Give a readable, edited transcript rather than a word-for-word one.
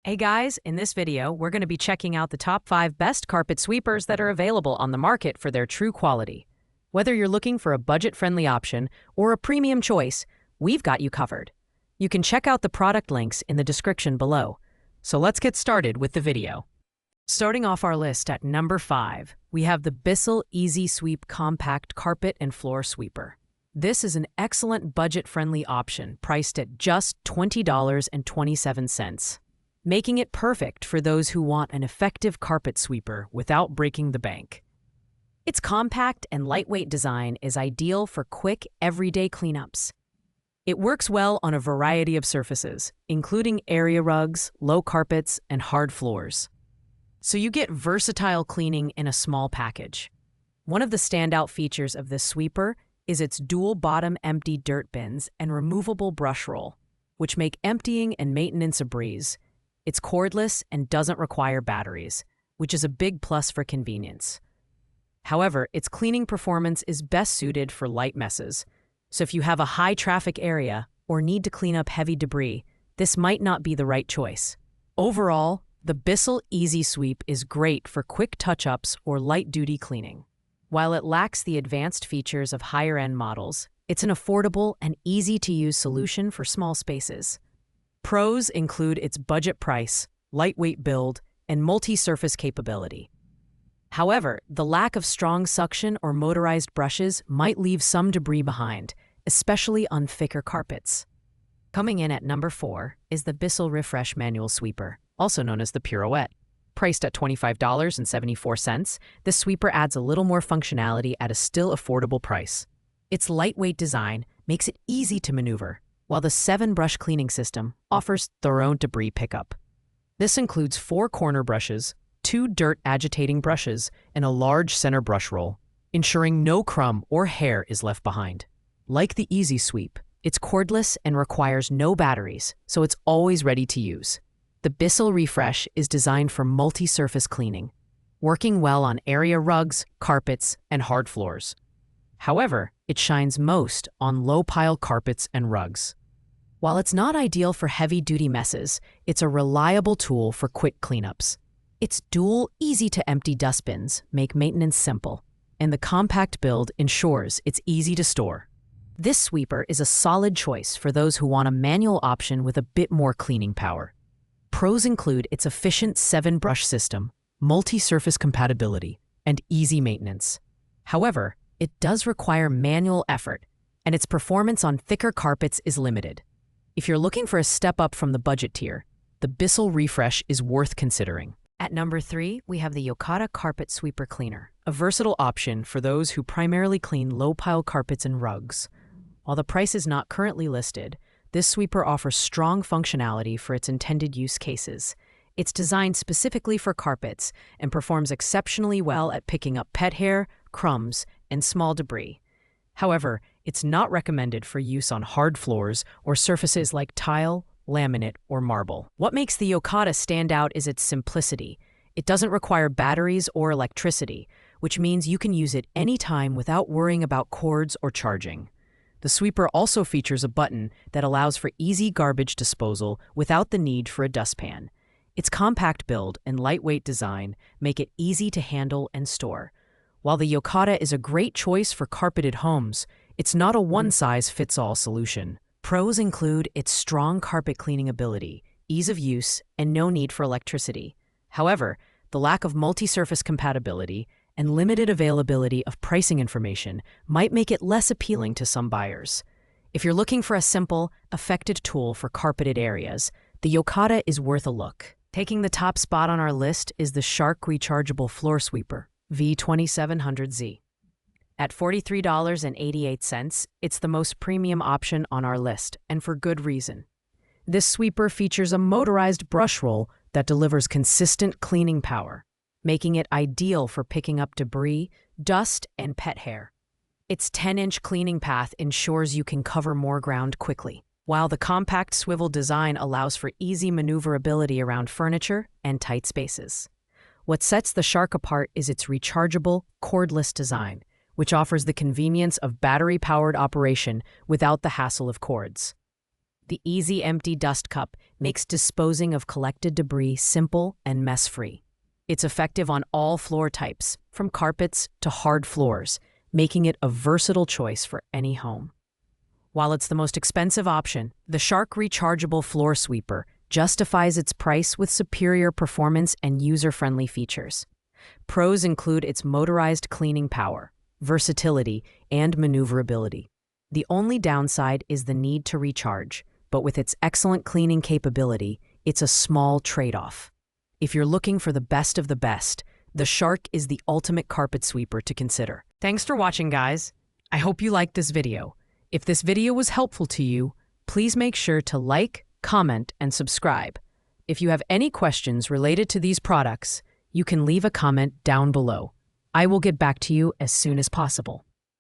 Hey guys, in this video, we're going to be checking out the top 5 best carpet sweepers that are available on the market for their true quality. Whether you're looking for a budget-friendly option or a premium choice, we've got you covered. You can check out the product links in the description below. So let's get started with the video. Starting off our list at number 5, we have the Bissell Easy Sweep Compact Carpet and Floor Sweeper. This is an excellent budget-friendly option priced at just $20.27. Making it perfect for those who want an effective carpet sweeper without breaking the bank. Its compact and lightweight design is ideal for quick, everyday cleanups. It works well on a variety of surfaces, including area rugs, low carpets, and hard floors. So you get versatile cleaning in a small package. One of the standout features of this sweeper is its dual-bottom empty dirt bins and removable brush roll, which make emptying and maintenance a breeze. It's cordless and doesn't require batteries, which is a big plus for convenience. However, its cleaning performance is best suited for light messes, so if you have a high-traffic area or need to clean up heavy debris, this might not be the right choice. Overall, the Bissell Easy Sweep is great for quick touch-ups or light-duty cleaning. While it lacks the advanced features of higher-end models, it's an affordable and easy-to-use solution for small spaces. Pros include its budget price, lightweight build, and multi-surface capability. However, the lack of strong suction or motorized brushes might leave some debris behind, especially on thicker carpets. Coming in at number 4 is the Bissell Refresh Manual Sweeper, also known as the Pirouette. Priced at $25.74, this sweeper adds a little more functionality at a still affordable price. Its lightweight design makes it easy to maneuver, while the 7-brush cleaning system offers thorough debris pickup. This includes 4 corner brushes, 2 dirt agitating brushes, and a large center brush roll, ensuring no crumb or hair is left behind. Like the Easy Sweep, it's cordless and requires no batteries, so it's always ready to use. The Bissell Refresh is designed for multi-surface cleaning, working well on area rugs, carpets, and hard floors. However, it shines most on low-pile carpets and rugs. While it's not ideal for heavy-duty messes, it's a reliable tool for quick cleanups. Its dual, easy-to-empty dustbins make maintenance simple, and the compact build ensures it's easy to store. This sweeper is a solid choice for those who want a manual option with a bit more cleaning power. Pros include its efficient 7-brush system, multi-surface compatibility, and easy maintenance. However, it does require manual effort, and its performance on thicker carpets is limited. If you're looking for a step up from the budget tier, the Bissell Refresh is worth considering. At number 3, we have the Yokata Carpet Sweeper Cleaner, a versatile option for those who primarily clean low-pile carpets and rugs. While the price is not currently listed, this sweeper offers strong functionality for its intended use cases. It's designed specifically for carpets and performs exceptionally well at picking up pet hair, crumbs, and small debris. However, it's not recommended for use on hard floors or surfaces like tile, laminate, or marble. What makes the Yokata stand out is its simplicity. It doesn't require batteries or electricity, which means you can use it anytime without worrying about cords or charging. The sweeper also features a button that allows for easy garbage disposal without the need for a dustpan. Its compact build and lightweight design make it easy to handle and store. While the Yokata is a great choice for carpeted homes, it's not a one-size-fits-all solution. Pros include its strong carpet cleaning ability, ease of use, and no need for electricity. However, the lack of multi-surface compatibility and limited availability of pricing information might make it less appealing to some buyers. If you're looking for a simple, effective tool for carpeted areas, the Yokata is worth a look. Taking the top spot on our list is the Shark Rechargeable Floor Sweeper, V2700Z. At $43.88, it's the most premium option on our list, and for good reason. This sweeper features a motorized brush roll that delivers consistent cleaning power, making it ideal for picking up debris, dust, and pet hair. Its 10-inch cleaning path ensures you can cover more ground quickly, while the compact swivel design allows for easy maneuverability around furniture and tight spaces. What sets the Shark apart is its rechargeable, cordless design, which offers the convenience of battery-powered operation without the hassle of cords. The easy empty dust cup makes disposing of collected debris simple and mess-free. It's effective on all floor types, from carpets to hard floors, making it a versatile choice for any home. While it's the most expensive option, the Shark rechargeable floor sweeper justifies its price with superior performance and user-friendly features. Pros include its motorized cleaning power, versatility, and maneuverability. The only downside is the need to recharge, but with its excellent cleaning capability, it's a small trade-off. If you're looking for the best of the best, the Shark is the ultimate carpet sweeper to consider. Thanks for watching, guys. I hope you liked this video. If this video was helpful to you, please make sure to like, comment, and subscribe. If you have any questions related to these products, you can leave a comment down below. I will get back to you as soon as possible.